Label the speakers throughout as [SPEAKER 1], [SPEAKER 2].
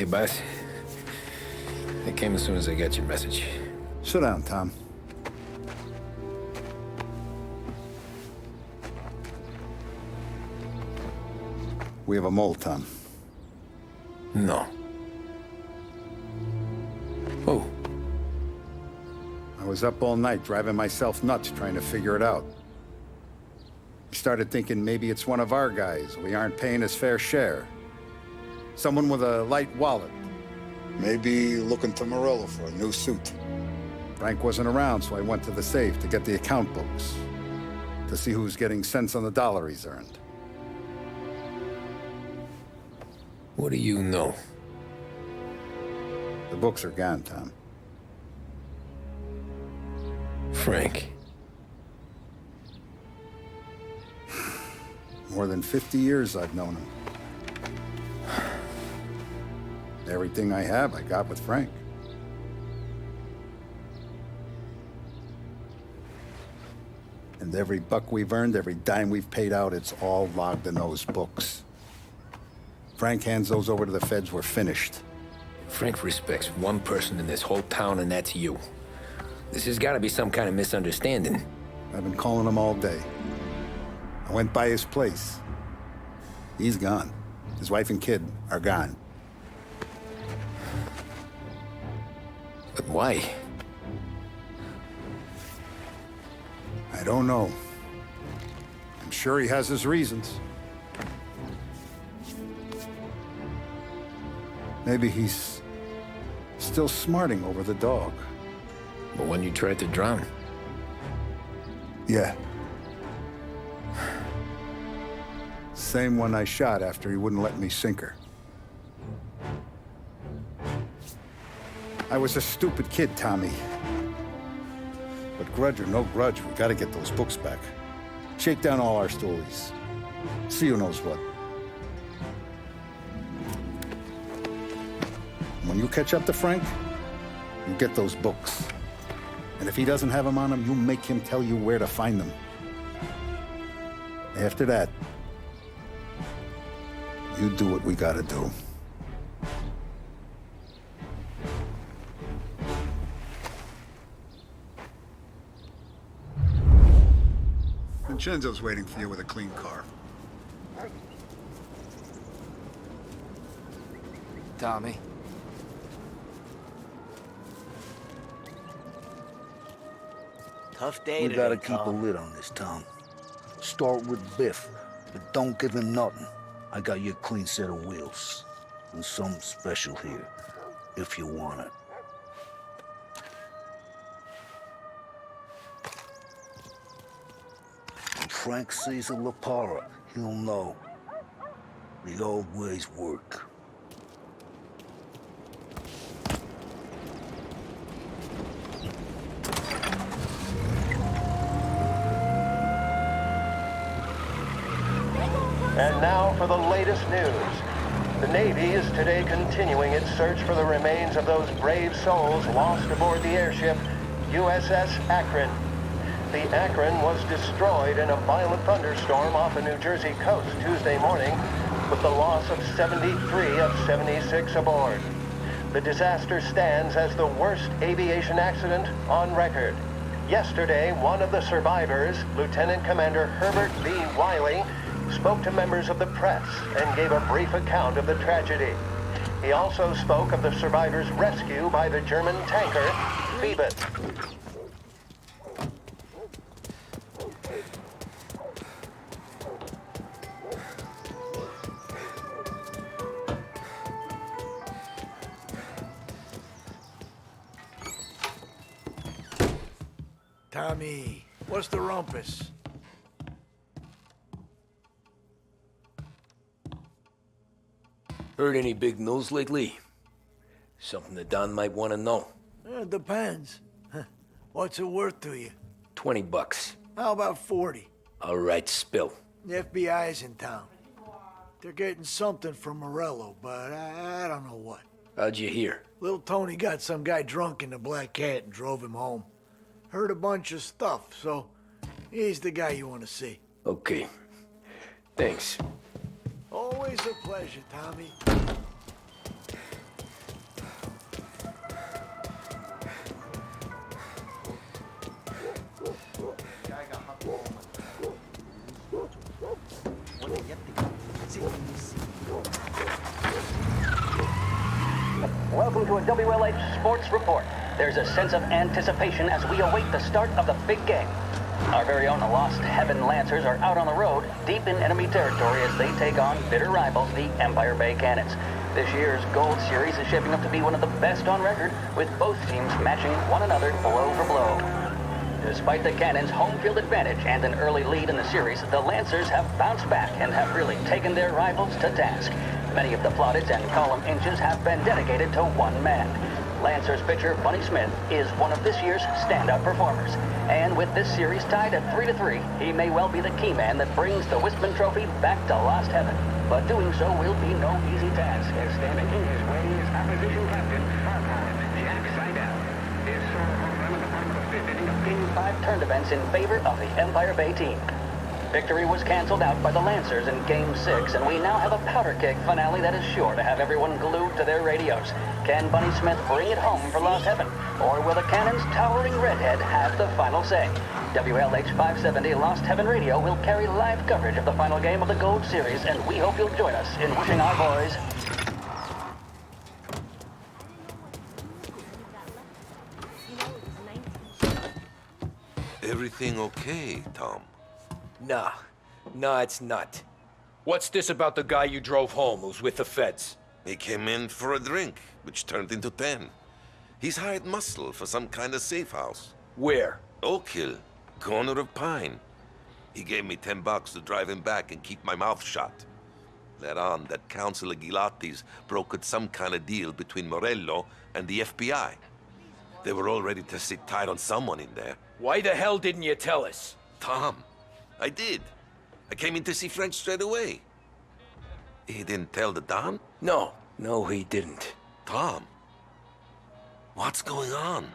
[SPEAKER 1] Hey, boss. I came as soon as I got your message.
[SPEAKER 2] Sit down, Tom. We have a mole, Tom.
[SPEAKER 1] No. Oh.
[SPEAKER 2] I was up all night driving myself nuts trying to figure it out. I started thinking maybe it's one of our guys. We aren't paying his fair share. Someone with a light wallet. Maybe looking to Morello for a new suit. Frank wasn't around, so I went to the safe to get the account books. To see who's getting cents on the dollar he's earned.
[SPEAKER 1] What do you know?
[SPEAKER 2] The books are gone, Tom.
[SPEAKER 1] Frank.
[SPEAKER 2] More than 50 years I've known him. Everything I have, I got with Frank. And every buck we've earned, every dime we've paid out, it's all logged in those books. Frank hands those over to the feds, we're finished.
[SPEAKER 1] Frank respects one person in this whole town, and that's you. This has got to be some kind of misunderstanding.
[SPEAKER 2] I've been calling him all day. I went by his place. He's gone. His wife and kid are gone.
[SPEAKER 1] But why?
[SPEAKER 2] I don't know. I'm sure he has his reasons. Maybe he's still smarting over the dog.
[SPEAKER 1] But when you tried to drown?
[SPEAKER 2] Yeah. Same one I shot after he wouldn't let me sink her. I was a stupid kid, Tommy. But grudge or no grudge, we gotta get those books back. Shake down all our stories. See who knows what. When you catch up to Frank, you get those books. And if he doesn't have them on him, you make him tell you where to find them. After that, you do what we gotta do. Vincenzo's waiting for you with a clean car.
[SPEAKER 3] Tommy. Tough day
[SPEAKER 4] We
[SPEAKER 3] today,
[SPEAKER 4] gotta keep a
[SPEAKER 3] Tom.
[SPEAKER 4] lid on this town. Start with Biff, but don't give him nothing. I got you a clean set of wheels. And something special here, if you want it. When Frank sees a La Parra, he'll know. The old ways work.
[SPEAKER 5] And now for the latest news. The Navy is today continuing its search for the remains of those brave souls lost aboard the airship USS Akron. The Akron was destroyed in a violent thunderstorm off the New Jersey coast Tuesday morning, with the loss of 73 of 76 aboard. The disaster stands as the worst aviation accident on record. Yesterday, one of the survivors, Lieutenant Commander Herbert B. Wiley, spoke to members of the press and gave a brief account of the tragedy. He also spoke of the survivors' rescue by the German tanker, Phoebus.
[SPEAKER 3] Tommy, what's the rumpus?
[SPEAKER 1] Heard any big news lately? Something that Don might want to know.
[SPEAKER 3] It depends. What's it worth to you?
[SPEAKER 1] $20.
[SPEAKER 3] How about 40?
[SPEAKER 1] All right, spill.
[SPEAKER 3] The FBI's in town. They're getting something from Morello, but I don't know what.
[SPEAKER 1] How'd you hear?
[SPEAKER 3] Little Tony got some guy drunk in the Black Cat and drove him home. Heard a bunch of stuff, so he's the guy you want to see.
[SPEAKER 1] Okay. Thanks.
[SPEAKER 3] Always a pleasure, Tommy.
[SPEAKER 6] welcome to a WLH Sports Report. There's a sense of anticipation as we await the start of the big game. Our very own Lost Heaven Lancers are out on the road, deep in enemy territory as they take on bitter rivals, the Empire Bay Cannons. This year's Gold Series is shaping up to be one of the best on record, with both teams matching one another blow for blow. Despite the Cannons' home field advantage and an early lead in the series, the Lancers have bounced back and have really taken their rivals to task. Many of the plaudits and column inches have been dedicated to one man. Lancers pitcher Bunny Smith is one of this year's standout performers. And with this series tied at 3-3, he may well be the key man that brings the Wistman Trophy back to Lost Heaven. But doing so will be no easy task, as standing in his way is opposition captain, Jack Seidel. His solo home run in the bottom of the fifth inning of Game 5 turned events in favor of the Empire Bay team. Victory was canceled out by the Lancers in Game 6, and we now have a powder keg finale that is sure to have everyone glued to their radios. Can Bunny Smith bring it home for Lost Heaven, or will the Cannon's towering redhead have the final say? WLH 570 Lost Heaven Radio will carry live coverage of the final game of the Gold Series, and we hope you'll join us in wishing our boys
[SPEAKER 7] Everything okay, Tom?
[SPEAKER 1] Nah, it's not. What's this about the guy you drove home who's with the feds?
[SPEAKER 7] He came in for a drink, which turned into 10. He's hired muscle for some kind of safe house.
[SPEAKER 1] Where?
[SPEAKER 7] Oak Hill, corner of Pine. He gave me $10 to drive him back and keep my mouth shut. Later on, that Councilor Gilatti's brokered some kind of deal between Morello and the FBI. They were all ready to sit tight on someone in there.
[SPEAKER 1] Why the hell didn't you tell us?
[SPEAKER 7] Tom, I did. I came in to see Frank straight away. He didn't tell the Don?
[SPEAKER 1] No, he didn't.
[SPEAKER 7] Tom, what's going on?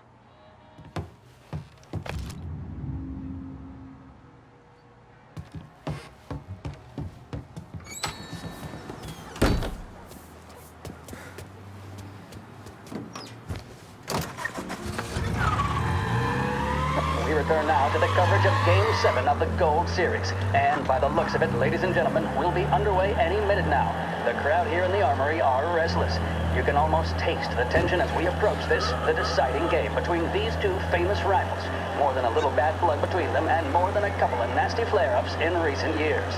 [SPEAKER 6] We return now to the coverage of Game 7 of the Gold Series. And by the looks of it, ladies and gentlemen, we'll be underway any minute now. The crowd here in the Armory are restless. You can almost taste the tension as we approach this, the deciding game between these two famous rivals. More than a little bad blood between them, and more than a couple of nasty flare-ups in recent years.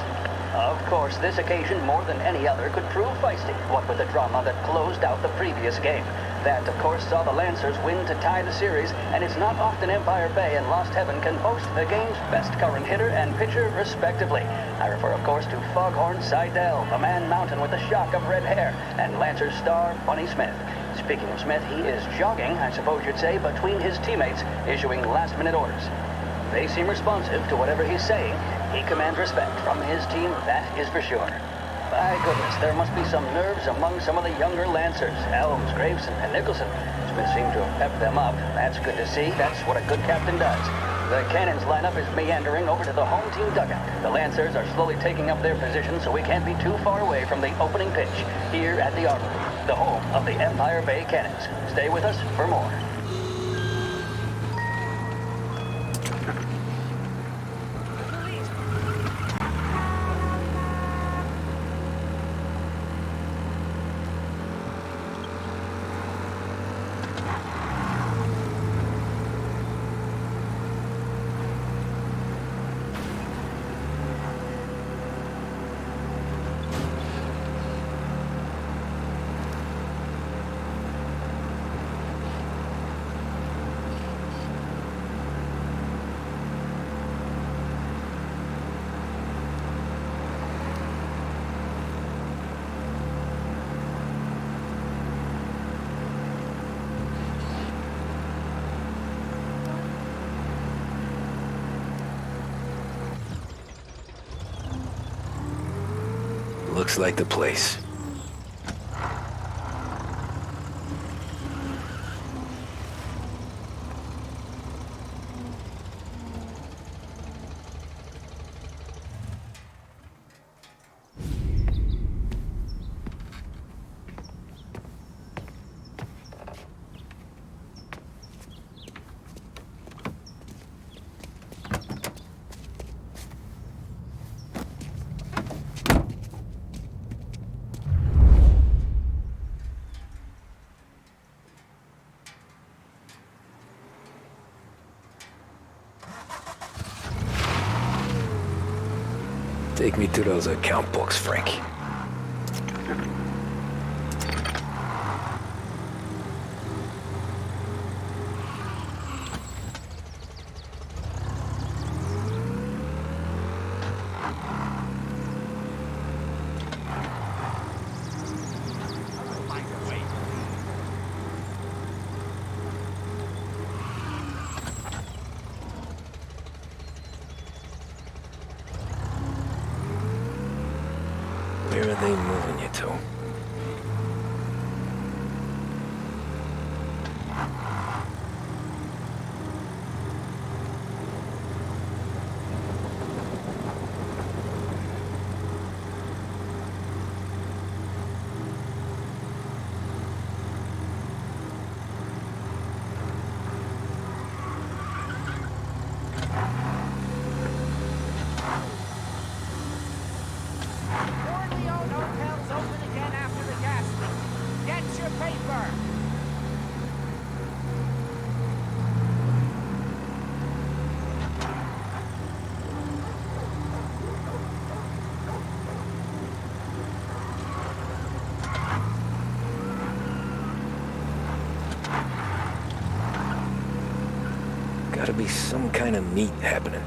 [SPEAKER 6] Of course, this occasion, more than any other, could prove feisty, what with the drama that closed out the previous game. That, of course, saw the Lancers win to tie the series, and it's not often Empire Bay and Lost Heaven can boast the game's best current hitter and pitcher, respectively. I refer, of course, to Foghorn Seidel, a man mountain with a shock of red hair, and Lancers star Bunny Smith. Speaking of Smith, he is jogging, I suppose you'd say, between his teammates, issuing last-minute orders. They seem responsive to whatever he's saying. He commands respect from his team, that is for sure. By goodness, there must be some nerves among some of the younger Lancers. Elms, Graveson, and Nicholson. Smith seemed to have pepped them up. That's good to see. That's what a good captain does. The Cannons lineup is meandering over to the home team dugout. The Lancers are slowly taking up their position, so we can't be too far away from the opening pitch here at the Armory, the home of the Empire Bay Cannons. Stay with us for more.
[SPEAKER 1] Looks like the place. Take me to those account books, Frank. Where are they moving you to?
[SPEAKER 8] Hotel's open again after the gas leak. Get your paper!
[SPEAKER 1] Gotta be some kind of meet happening.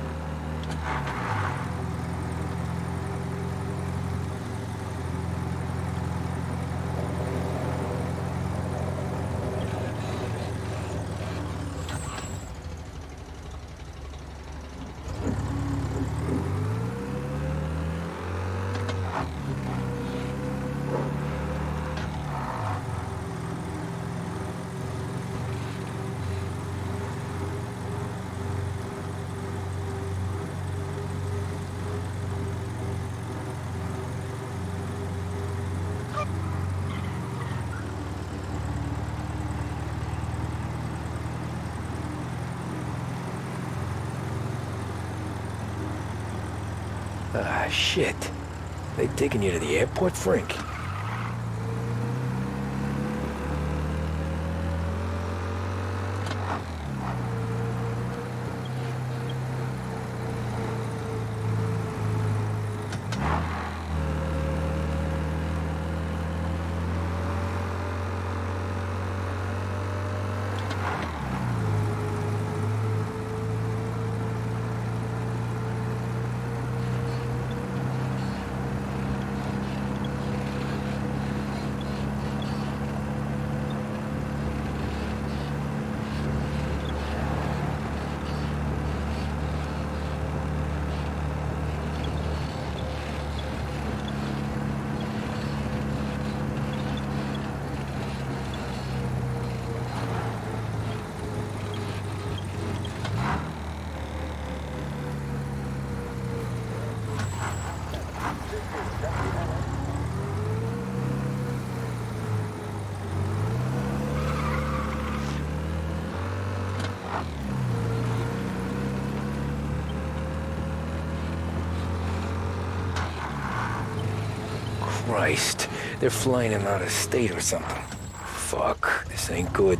[SPEAKER 1] Ah, shit. They taking you to the airport, Frank? Christ, they're flying him out of state or something. Fuck, this ain't good.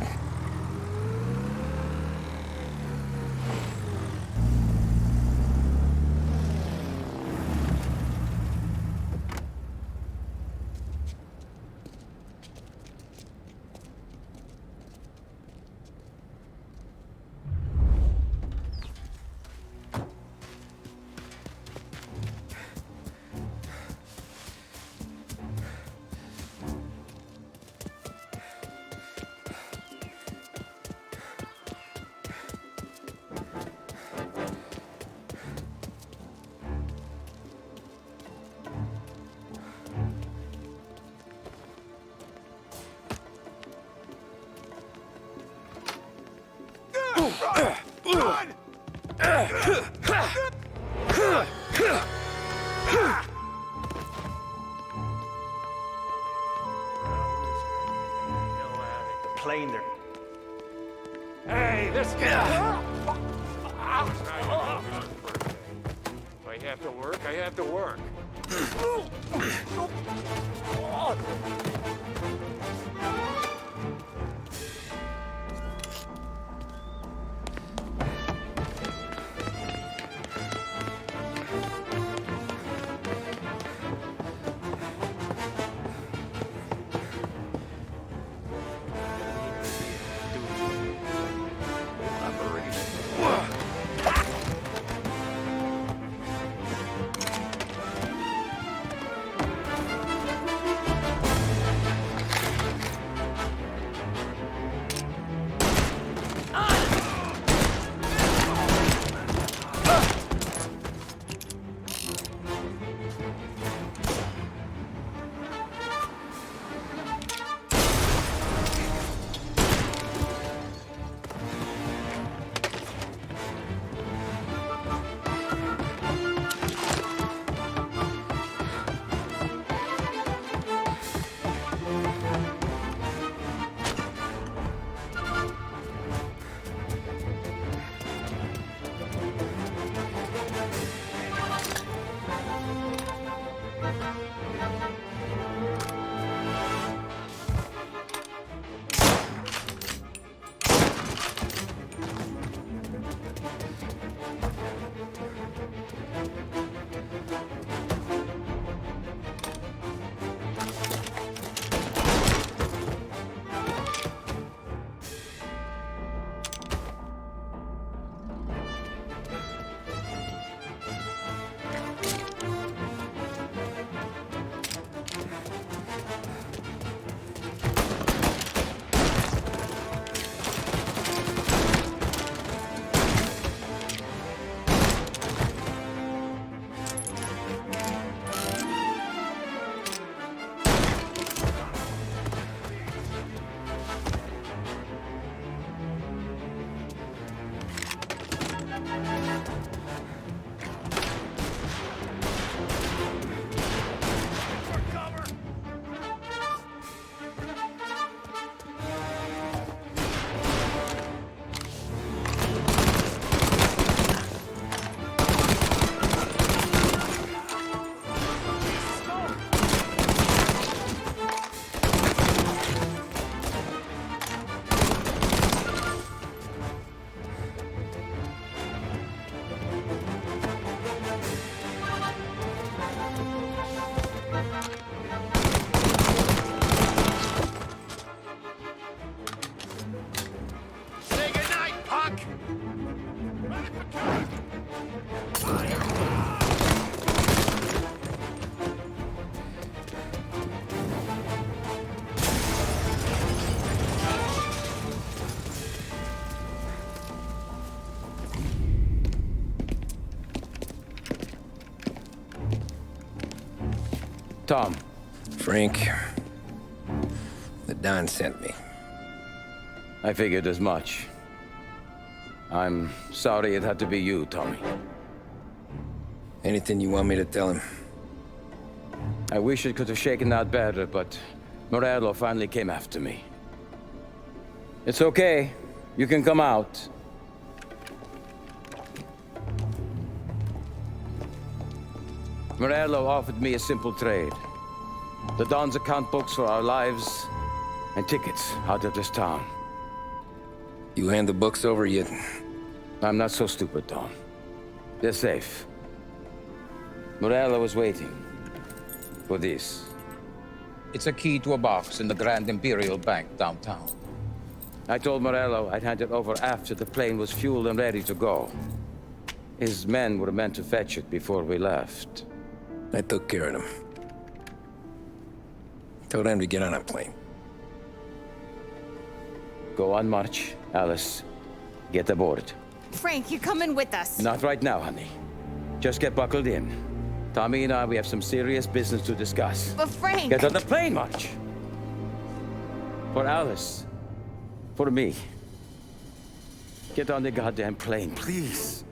[SPEAKER 9] Plane there. Hey, this guy! If I have to work, I have to work.
[SPEAKER 10] Tom.
[SPEAKER 1] Frank, the Don sent me.
[SPEAKER 10] I figured as much. I'm sorry it had to be you, Tommy.
[SPEAKER 1] Anything you want me to tell him?
[SPEAKER 10] I wish it could have shaken out better, but Morello finally came after me. It's okay. You can come out. Morello offered me a simple trade. The Don's account books for our lives and tickets out of this town.
[SPEAKER 1] You hand the books over yet?
[SPEAKER 10] I'm not so stupid, Tom. They're safe. Morello was waiting for this. It's a key to a box in the Grand Imperial Bank downtown. I told Morello I'd hand it over after the plane was fueled and ready to go. His men were meant to fetch it before we left.
[SPEAKER 1] I took care of them. Told them to get on a plane.
[SPEAKER 10] Go on, March. Alice, get aboard.
[SPEAKER 11] Frank, you're coming with us.
[SPEAKER 10] Not right now, honey. Just get buckled in. Tommy and I, we have some serious business to discuss.
[SPEAKER 11] But Frank...
[SPEAKER 10] Get on the plane, March! For Alice. For me. Get on the goddamn plane, please.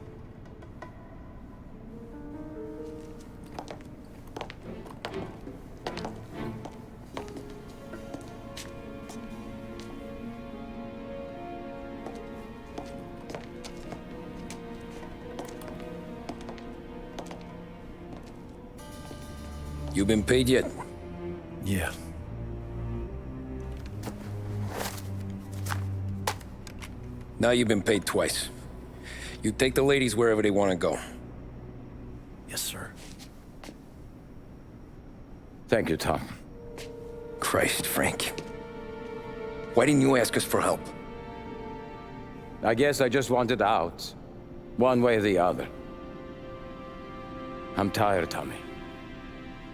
[SPEAKER 1] You been paid yet?
[SPEAKER 12] Yeah.
[SPEAKER 1] Now you've been paid twice. You take the ladies wherever they want to go.
[SPEAKER 12] Yes, sir.
[SPEAKER 10] Thank you, Tom.
[SPEAKER 1] Christ, Frank. Why didn't you ask us for help?
[SPEAKER 10] I guess I just wanted out. One way or the other. I'm tired, Tommy.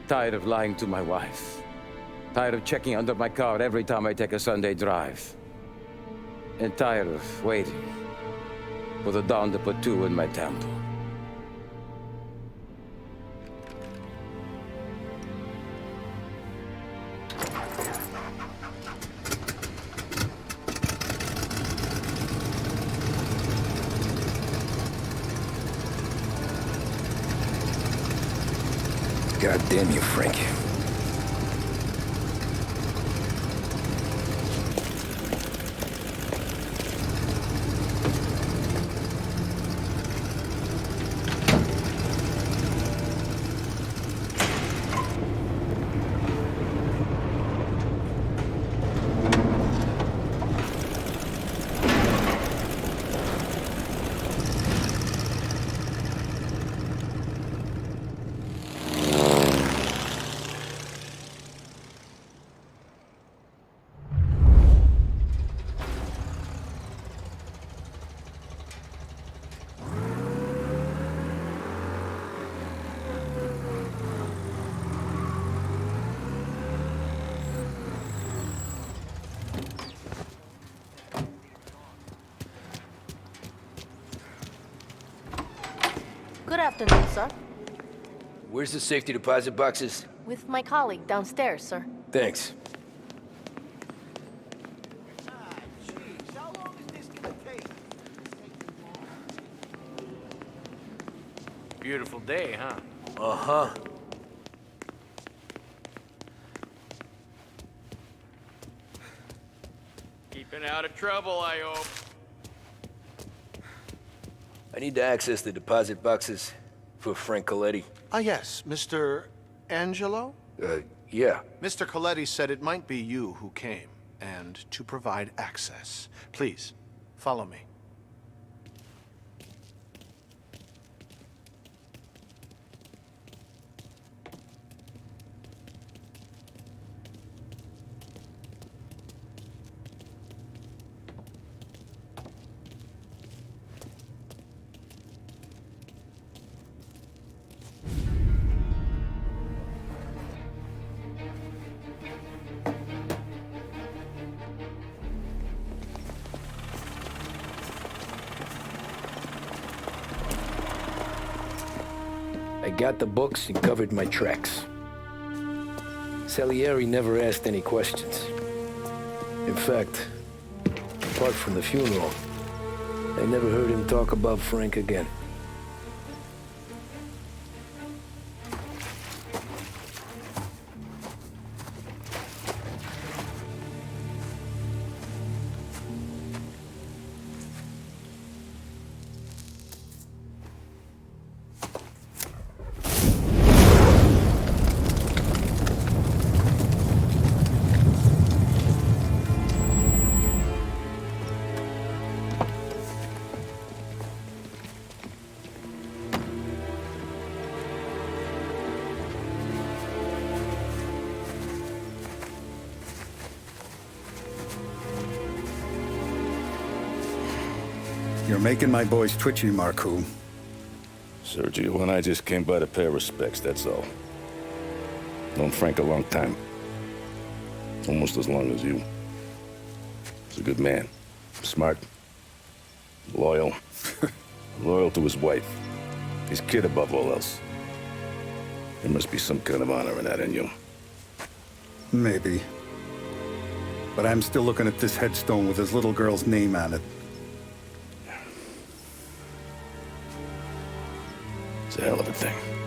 [SPEAKER 10] Tired of lying to my wife. Tired of checking under my car every time I take a Sunday drive. And tired of waiting for the dawn to put two in my temple.
[SPEAKER 1] God damn you, Frank.
[SPEAKER 13] Good afternoon, sir.
[SPEAKER 1] Where's the safety deposit boxes?
[SPEAKER 13] With my colleague downstairs, sir.
[SPEAKER 1] Thanks.
[SPEAKER 9] Beautiful day, huh?
[SPEAKER 1] Uh-huh.
[SPEAKER 9] Keeping out of trouble, I hope.
[SPEAKER 1] I need to access the deposit boxes for Frank Coletti.
[SPEAKER 14] Ah, yes, Mr. Angelo?
[SPEAKER 1] Yeah.
[SPEAKER 14] Mr. Coletti said it might be you who came, and to provide access. Please, follow me.
[SPEAKER 1] I got the books and covered my tracks. Salieri never asked any questions. In fact, apart from the funeral, I never heard him talk about Frank again.
[SPEAKER 2] You're making my boys twitchy, Marku.
[SPEAKER 15] Sergio and I just came by to pay our respects, that's all. Known Frank a long time. Almost as long as you. He's a good man. Smart. Loyal. Loyal to his wife. His kid above all else. There must be some kind of honor in that in you.
[SPEAKER 2] Maybe. But I'm still looking at this headstone with his little girl's name on it.
[SPEAKER 15] It's a hell of a thing.